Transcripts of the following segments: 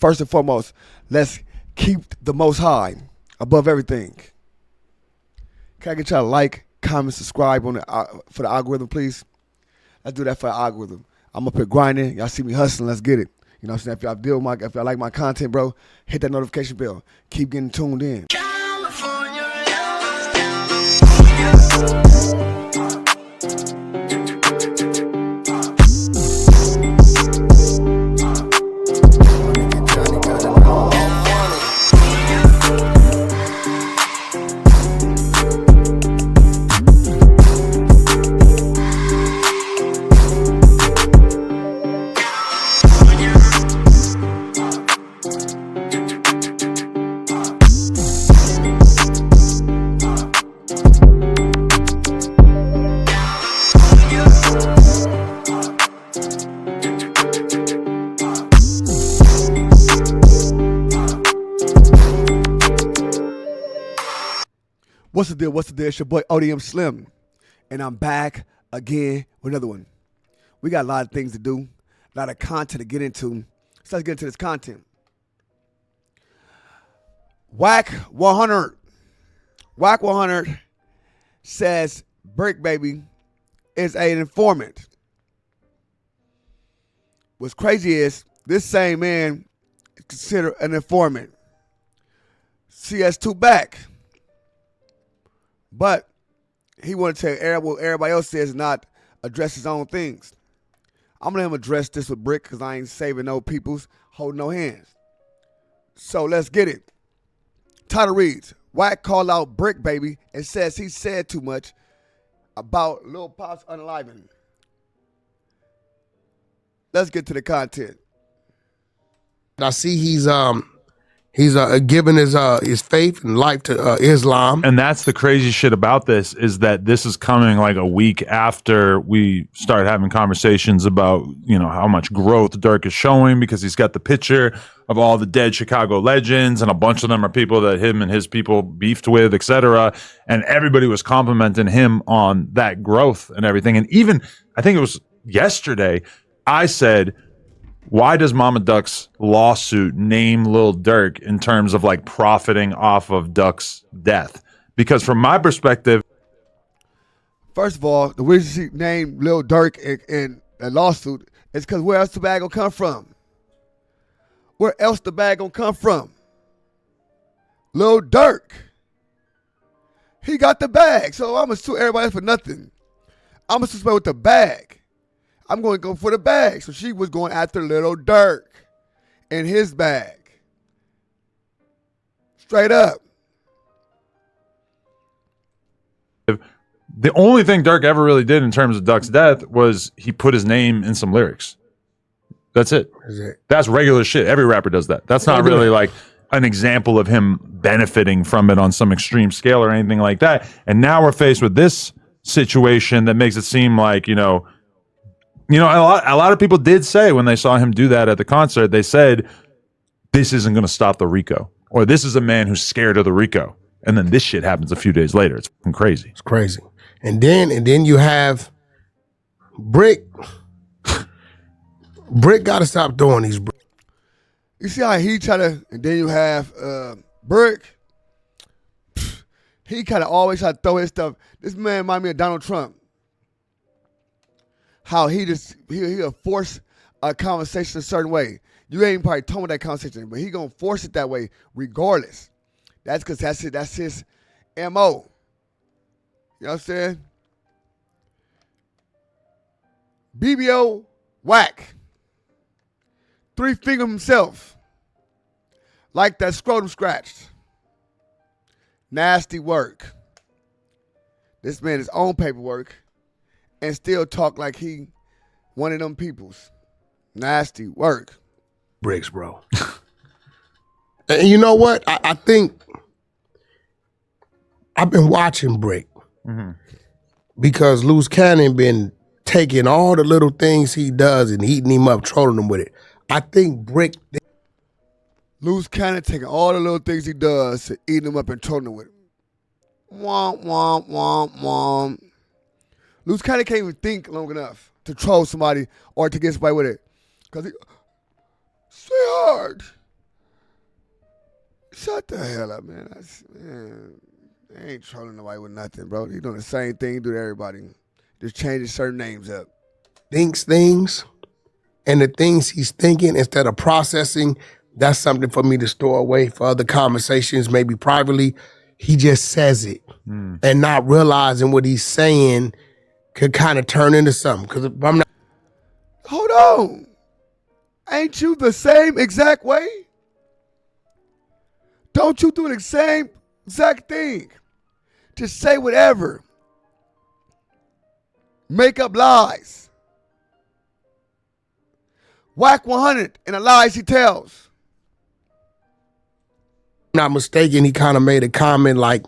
first and foremost, let's keep the Most High above everything. Can I get y'all to like, comment, subscribe on for the algorithm, please? Let's do that for the algorithm. I'm up here grinding. Y'all see me hustling. Let's get it. You know what I'm saying? If y'all like my content, bro, hit that notification bell. Keep getting tuned in. What's the deal? It's your boy ODM Slim, and I'm back again with another one. We got a lot of things to do, a lot of content to get into. So let's get into this content. Wack 100. Wack 100 says Bricc baby is an informant. What's crazy is this same man is considered an informant. CS2 back. But he wanted to tell what everybody else says and not address his own things. I'm going to let him address this with Bricc because I ain't saving no peoples, holding no hands. So let's get it. Title reads, Wack called out Bricc baby and says he said too much about Lil Pop's unaliving. Let's get to the content. I see he's giving his faith and life to Islam. And that's the crazy shit about this, is that this is coming like a week after we start having conversations about, you know, how much growth Durk is showing, because he's got the picture of all the dead Chicago legends, and a bunch of them are people that him and his people beefed with, etc. And everybody was complimenting him on that growth and everything. And even, I think it was yesterday, I said, why does Mama Duck's lawsuit name Lil Durk in terms of like profiting off of Duck's death? Because from my perspective, first of all, the reason she named Lil Durk in a lawsuit is because where else the bag gonna come from? Where else the bag gonna come from? Lil Durk. He got the bag, so I'm gonna sue everybody for nothing. I'm gonna sue somebody with the bag. I'm going to go for the bag. So she was going after Lil Durk and his bag. Straight up. the only thing Durk ever really did in terms of Duck's death was he put his name in some lyrics. That's it. That's regular shit. Every rapper does that. That's not really like an example of him benefiting from it on some extreme scale or anything like that. And now we're faced with this situation that makes it seem like, a lot of people did say when they saw him do that at the concert, they said, this isn't going to stop the Rico, or this is a man who's scared of the Rico. And then this shit happens a few days later. It's fucking crazy. It's crazy. And then you have Bricc. Bricc got to stop doing these. You see how he try to, and then you have Bricc. He kind of always try to throw his stuff. This man remind me of Donald Trump. How he'll force a conversation a certain way. You ain't probably told him that conversation, but he gonna force it that way regardless. That's because that's his MO. You know what I'm saying? BBO Wack. 3-finger himself. Like that scrotum scratched. Nasty work. This man is on paperwork and still talk like he one of them peoples. Nasty work. Bricks, bro. And you know what? I think I've been watching Bricc because Loose Cannon been taking all the little things he does and eating him up, trolling him with it. I think Bricc... Loose Cannon taking all the little things he does and eating him up and trolling him with it. Womp, womp, womp, womp. Loose Cannon can't even think long enough to troll somebody or to get somebody with it. Because he... Sweetheart, Shut the hell up, man. Man, I ain't trolling nobody with nothing, bro. You doing the same thing you do to everybody. Just changing certain names up. Thinks things, and the things he's thinking instead of processing, that's something for me to store away for other conversations, maybe privately. He just says it and not realizing what he's saying could kind of turn into something. Because if I'm not. Hold on. Ain't you the same exact way? Don't you do the same exact thing? Just say whatever. Make up lies. Wack 100 in the lies he tells. Not mistaken, he kind of made a comment like,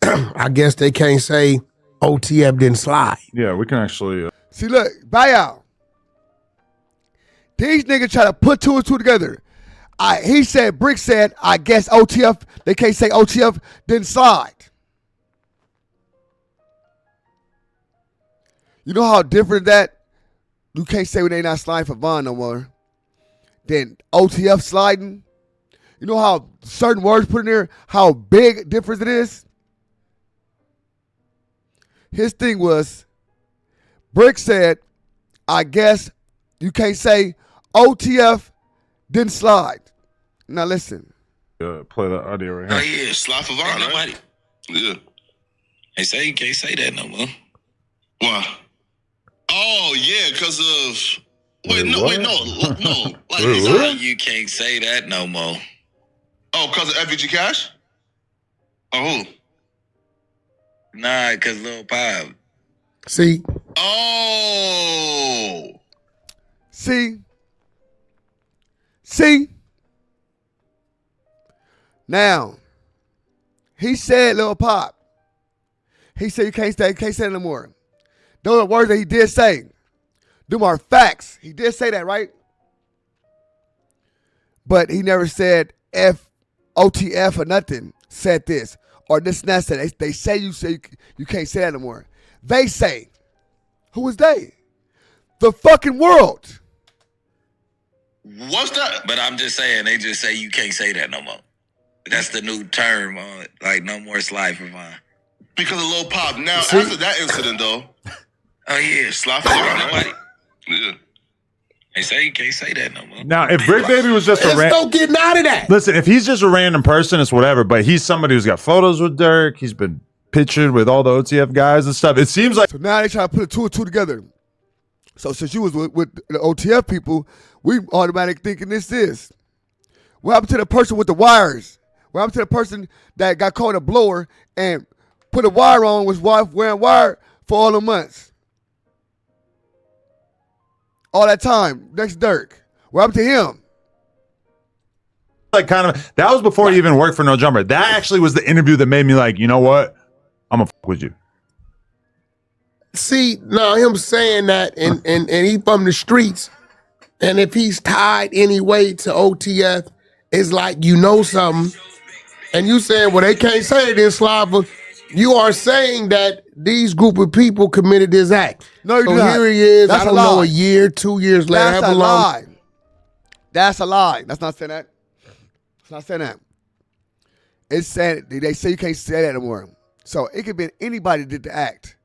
I guess they can't say OTF didn't slide. Yeah, we can actually. See, look, buy out. These niggas try to put two and two together. He said, Bricc said, I guess OTF, they can't say OTF didn't slide. You know how different that? You can't say when they not sliding for Von no more. Then OTF sliding. You know how certain words put in there, how big difference it is? His thing was, Bricc said, I guess you can't say OTF didn't slide. Now listen. Play the audio right Oh here. yeah, slap for Vaughn, right? Yeah. They say you can't say that no more. Why? Oh yeah, because of no. Like you can't say that no more. Oh, because of FVG Cash? Oh. Nah, because Lil Pop. See? Oh. See? Now, he said, Lil Pop. He said you can't say it no more. Those are words that he did say. Them are facts. He did say that, right? But he never said OTF or nothing said this. Or this and that said. They say you can't say that no more. They say. Who is they? The fucking world. What's that? But I'm just saying, they just say you can't say that no more. That's the new term, like no more slide for Vaughn. Because of Lil Pop. Now, after that incident, though. Oh, yeah. Slide for Vaughn, right? Yeah. They say you can't say that no more. Now, if Bricc Baby was just a no getting out of that. Listen, if he's just a random person, it's whatever. But he's somebody who's got photos with Dirk. He's been pictured with all the OTF guys and stuff. It seems like So now they try to put two and two together. So since you was with the OTF people, we automatically thinking this. What happened to the person with the wires? What happened to the person that got caught a blower and put a wire on, was wearing wire for all the months? All that time, next Dirk. What happened to him? like kind of that was before he even worked for No Jumper. That actually was the interview that made me like, you know what? I'm gonna fuck with you. See, now him saying that and he from the streets, and if he's tied anyway to OTF, it's like you know something, and you saying, well, they can't say this, Slava. You are saying that these group of people committed this act. No, you're so not. here he is, That's I don't know, a year, 2 years later, That's however a long. lie. That's a lie. That's not saying that. It's not saying that. It's saying they say you can't say that anymore. So it could be anybody that did the act.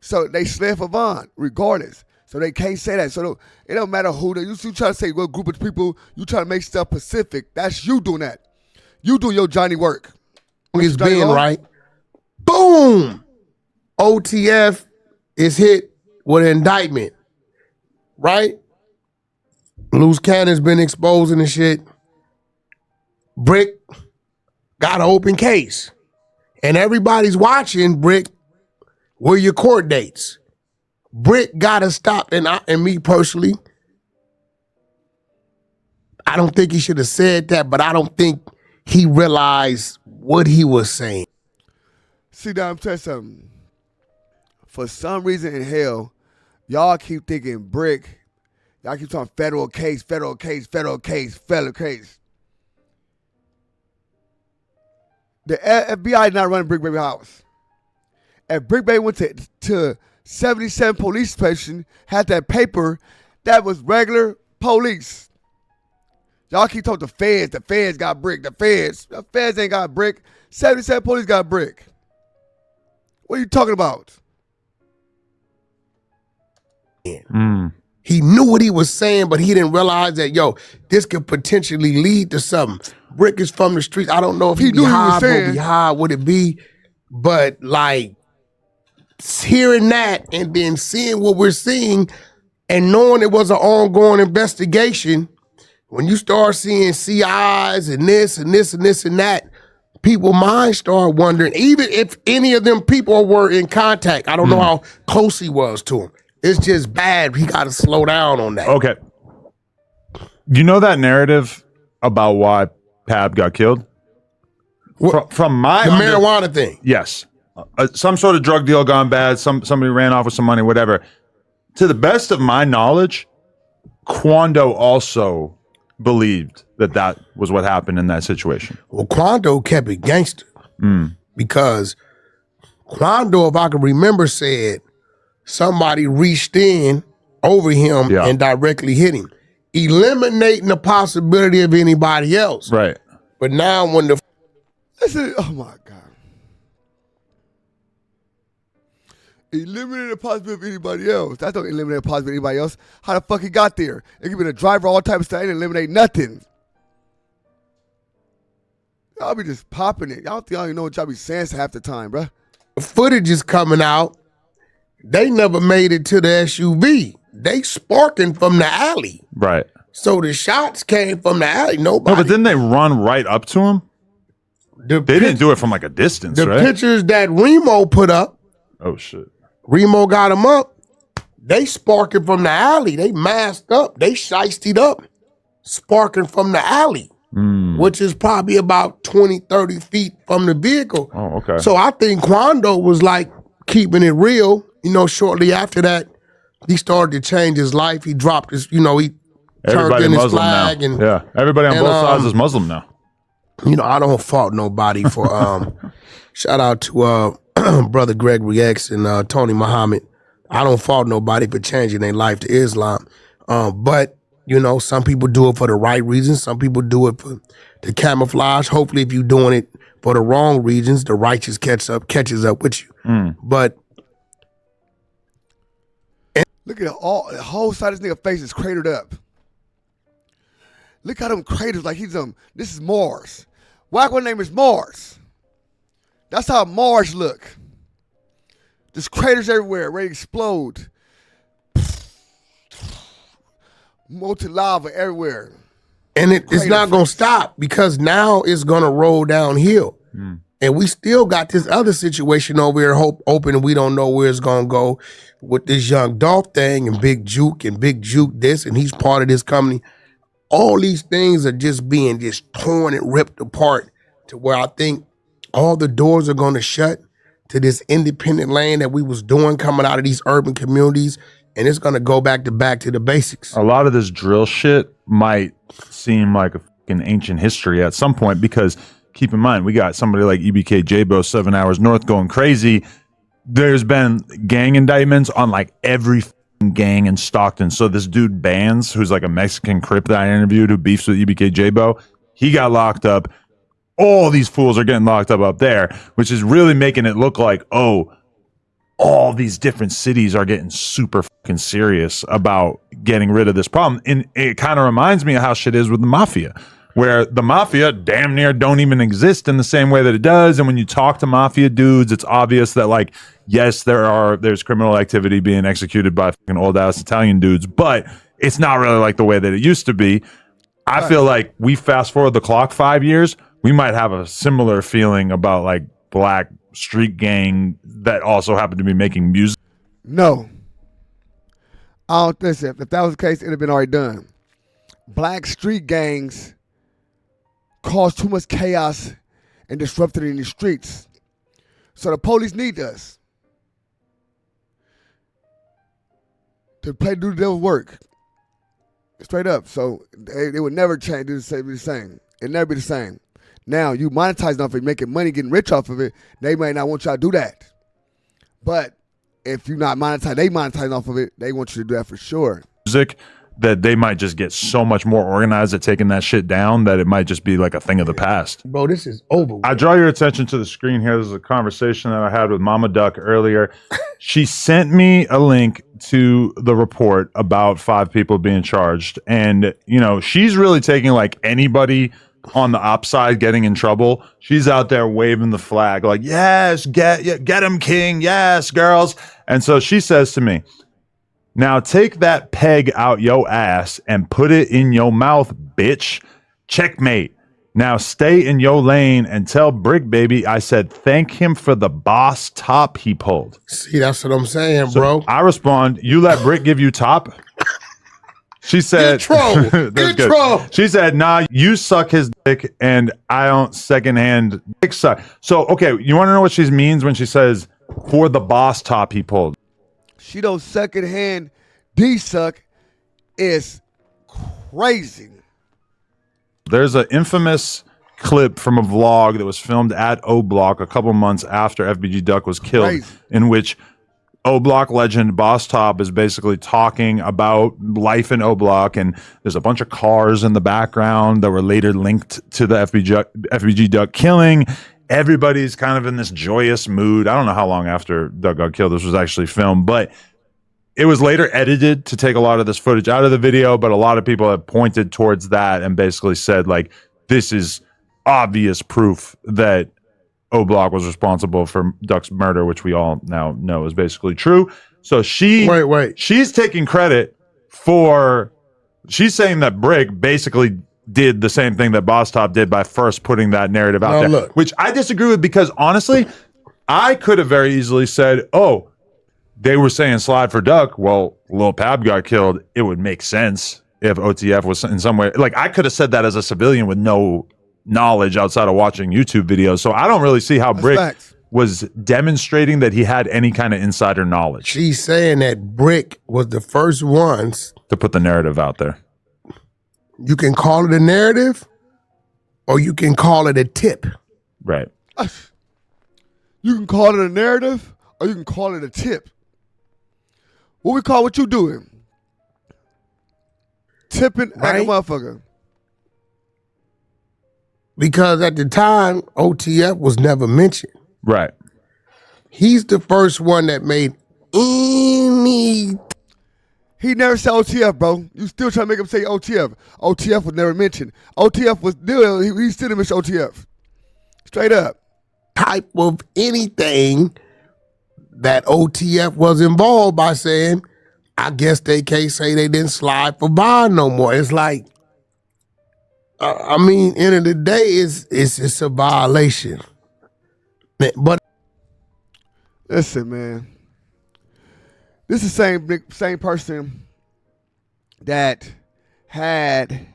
So they slid for Vaughn, regardless. So they can't say that. So it don't matter who they. You try to say what group of people. You try to make stuff Pacific. That's you doing that. You do your Johnny work. It's being right. Boom. OTF is hit with an indictment. Right? Loose Cannon's been exposing the shit. Bricc got an open case. And everybody's watching, Bricc, where your court dates. Bricc gotta stop, and me personally, I don't think he should have said that, but I don't think he realized what he was saying. See, now I'm telling you something. For some reason in hell, y'all keep thinking Bricc. Y'all keep talking federal case. The FBI is not running Bricc Baby house. If Bricc Baby went to 77 police station, had that paper, that was regular police. Y'all keep talking the feds. The feds got Bricc. The feds ain't got Bricc. 77 police got Bricc. What are you talking about? He knew what he was saying, but he didn't realize that, yo, this could potentially lead to something. Bricc is from the streets. I don't know if He he'd be knew he was high, saying. be high, would it be? But like hearing that and then seeing what we're seeing and knowing it was an ongoing investigation, when you start seeing CIs and this and this and this and that, people's minds start wondering, even if any of them people were in contact. I don't know how close he was to him. It's just bad. He got to slow down on that. Okay. You know that narrative about why Pab got killed? From my marijuana thing. Yes. Some sort of drug deal gone bad. Somebody ran off with some money, whatever. To the best of my knowledge, Quando also believed that was what happened in that situation. Well, Quando kept it gangster because Quando, if I can remember, said somebody reached in over him and directly hit him, eliminating the possibility of anybody else. Right. But now when the Listen, oh my God. Eliminate the possibility of anybody else. That don't eliminate the possibility of anybody else. How the fuck he got there? It could be the driver, all type of stuff. It ain't eliminate nothing. Y'all be just popping it. Y'all think y'all even know what y'all be saying half the time, bruh. footage is coming out, they never made it to the SUV. They sparking from the alley. Right. So the shots came from the alley. Nobody. No, but didn't they run right up to him? They didn't do it from like a distance, the right? pictures that Remo put up. Oh, shit. Remo got him up. They sparking from the alley. They masked up. They shiested up. Sparking from the alley, which is probably about 20, 30 feet from the vehicle. Oh, okay. So I think Quando was like keeping it real. You know, shortly after that, he started to change his life. He dropped his, he turned in his Muslim flag. now. And yeah, everybody on both sides is Muslim now. I don't fault nobody for shout out to brother Gregory X and Tony Muhammad. I don't fault nobody for changing their life to Islam. But some people do it for the right reasons. Some people do it for the camouflage. Hopefully, if you're doing it for the wrong reasons, the righteous catches up with you. But look at the whole side of this nigga face is cratered up. Look how them craters like he's this is Mars. Wack, what name is Mars? That's how Mars look. There's craters everywhere, ready to explode. Molten lava everywhere. And it's not going to stop because now it's going to roll downhill. And we still got this other situation over here open and we don't know where it's going to go with this Young Dolph thing and Big Juke this, and he's part of this company. All these things are just being torn and ripped apart to where I think all the doors are going to shut to this independent land that we was doing coming out of these urban communities, and it's going to go back to the basics. A lot of this drill shit might seem like a fucking ancient history at some point because keep in mind, we got somebody like EBK Jabo 7 hours north going crazy. There's been gang indictments on like every gang in Stockton. So this dude Bands, who's like a Mexican Crip that I interviewed who beefs with EBK Jabo, he got locked up. All these fools are getting locked up there, which is really making it look like, all these different cities are getting super fucking serious about getting rid of this problem. And it kind of reminds me of how shit is with the mafia, where the mafia damn near don't even exist in the same way that it does. And when you talk to mafia dudes, it's obvious that like, yes, there's criminal activity being executed by fucking old ass Italian dudes, but it's not really like the way that it used to be. I feel like we fast forward the clock 5 years, we might have a similar feeling about like black street gang that also happen to be making music. No. I don't think so. If that was the case, it'd have been already done. Black street gangs cause too much chaos and disrupted in the streets. So the police need us to do the devil's work. Straight up. So they would never change, be the same. It'd never be the same. Now, you monetizing off of it, making money, getting rich off of it, they may not want y'all to do that. But if you're not monetizing, they monetizing off of it, they want you to do that for sure. Music that they might just get so much more organized at taking that shit down that it might just be like a thing of the past. Bro, this is over. I draw your attention to the screen here. This is a conversation that I had with Mama Duck earlier. She sent me a link to the report about 5 people being charged. And, you know, she's really taking like anybody on the op side getting in trouble. She's out there waving the flag like, yes, get him, King. Yes, girls. And so she says to me, now take that peg out yo ass and put it in your mouth, bitch. Checkmate. Now stay in your lane and tell Bricc baby I said thank him for the boss top he pulled. See, that's what I'm saying, So bro. I respond, you let Bricc give you top? She said, Good troll. She said, nah, you suck his dick and I don't secondhand dick suck. So, okay, you want to know what she means when she says for the boss top he pulled? She don't secondhand D-suck is crazy. There's an infamous clip from a vlog that was filmed at O Block a couple months after FBG Duck was killed, Crazy. in which O Block legend Boss Top is basically talking about life in O Block, and there's a bunch of cars in the background that were later linked to the FBG Duck killing. Everybody's kind of in this joyous mood. I don't know how long after Doug got killed this was actually filmed, but it was later edited to take a lot of this footage out of the video, but a lot of people have pointed towards that and basically said, like, this is obvious proof that O Block was responsible for Duck's murder, which we all now know is basically true. So she's taking credit for, she's saying that Bricc basically did the same thing that Boss Top did by first putting that narrative out there, look. which I disagree with because honestly, I could have very easily said, oh, they were saying slide for Duck. Well, Lil Pab got killed. It would make sense if OTF was in some way. Like, I could have said that as a civilian with no knowledge outside of watching YouTube videos. So I don't really see how Bricc was demonstrating that he had any kind of insider knowledge. She's saying that Bricc was the first ones to put the narrative out there. You can call it a narrative or you can call it a tip. Right. You can call it a narrative or you can call it a tip. What we call what you doing? Tipping like a motherfucker. Because at the time, OTF was never mentioned. Right. He's the first one that made any. He never said OTF, bro. You still trying to make him say OTF. OTF was never mentioned. OTF was still, he still didn't mention OTF. Straight up. Type of anything that OTF was involved by saying, I guess they can't say they didn't slide for bond no more. It's like, I mean, end of the day, it's a violation. But listen, man. This is the same person that had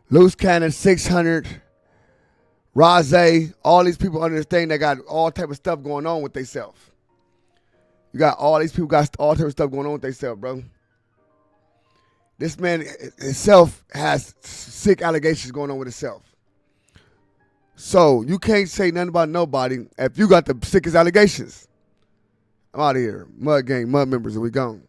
Loose Cannon 600, Rosé, all these people under this thing that got all type of stuff going on with themselves. You got all these people got all type of stuff going on with themselves, bro. This man himself has sick allegations going on with himself. So you can't say nothing about nobody if you got the sickest allegations. I'm out of here. Mud gang, mud members, and we gone.